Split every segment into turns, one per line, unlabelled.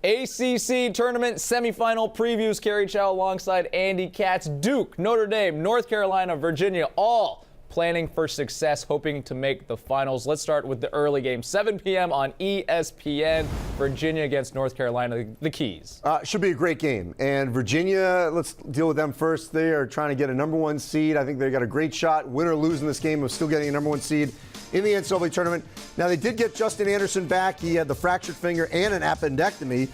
ACC tournament semifinal previews. Kerry Chow alongside Andy Katz. Duke, Notre Dame, North Carolina, Virginia, all planning for success, hoping to make the finals. Let's start with the early game, 7 p.m. on ESPN. Virginia against North Carolina, the keys.
Should be a great game. And Virginia, let's deal with them first. They are trying to get a #1 seed. I think they got a great shot, win or lose in this game, of still getting a #1 seed in the NCAA tournament. Now, they did get Justin Anderson back. He had the fractured finger and an appendectomy.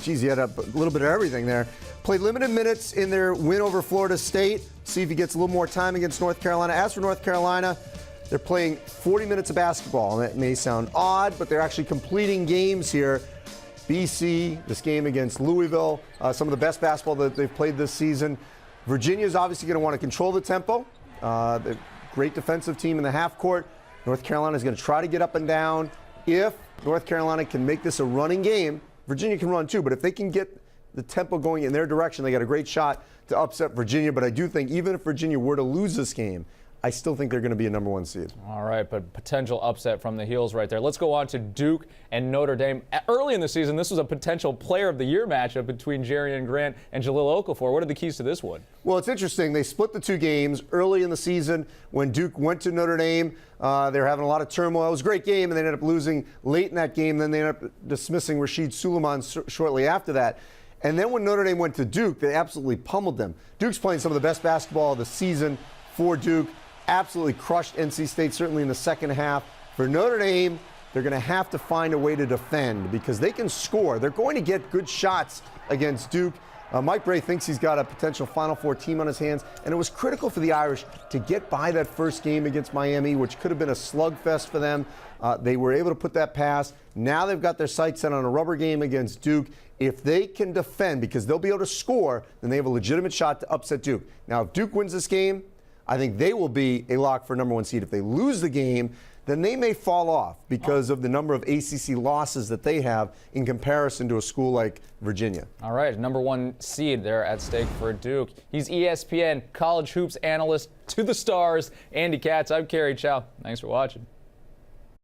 He had a little bit of everything there. Played limited minutes in their win over Florida State. See if he gets a little more time against North Carolina. As for North Carolina, they're playing 40 minutes of basketball. And that may sound odd, but they're actually completing games here. BC, this game against Louisville, some of the best basketball that they've played this season. Virginia is obviously going to want to control the tempo. The great defensive team in the half court. North Carolina is going to try to get up and down. If North Carolina can make this a running game, Virginia can run too. But if they can get the tempo going in their direction, they got a great shot to upset Virginia. But I do think even if Virginia were to lose this game, I still think they're going to be a #1 seed.
All right, but potential upset from the heels right there. Let's go on to Duke and Notre Dame. Early in the season, this was a potential Player of the Year matchup between Jerian Grant and Jahlil Okafor. What are the keys to this one?
Well, it's interesting. They split the two games early in the season when Duke went to Notre Dame. They were having a lot of turmoil. It was a great game, and they ended up losing late in that game. Then they ended up dismissing Rashid Suleiman shortly after that. And then when Notre Dame went to Duke, they absolutely pummeled them. Duke's playing some of the best basketball of the season for Duke. Absolutely crushed NC State, certainly in the second half. For Notre Dame, they're going to have to find a way to defend because they can score. They're going to get good shots against Duke. Mike Brey thinks he's got a potential Final Four team on his hands, and it was critical for the Irish to get by that first game against Miami, which could have been a slugfest for them. They were able to put that past. Now they've got their sights set on a rubber game against Duke. If they can defend, because they'll be able to score, then they have a legitimate shot to upset Duke. Now, if Duke wins this game, I think they will be a lock for #1 seed. If they lose the game, then they may fall off because of the number of ACC losses that they have in comparison to a school like Virginia.
All right, #1 seed there at stake for Duke. He's ESPN college hoops analyst to the stars, Andy Katz. I'm Kerry Chow. Thanks for watching.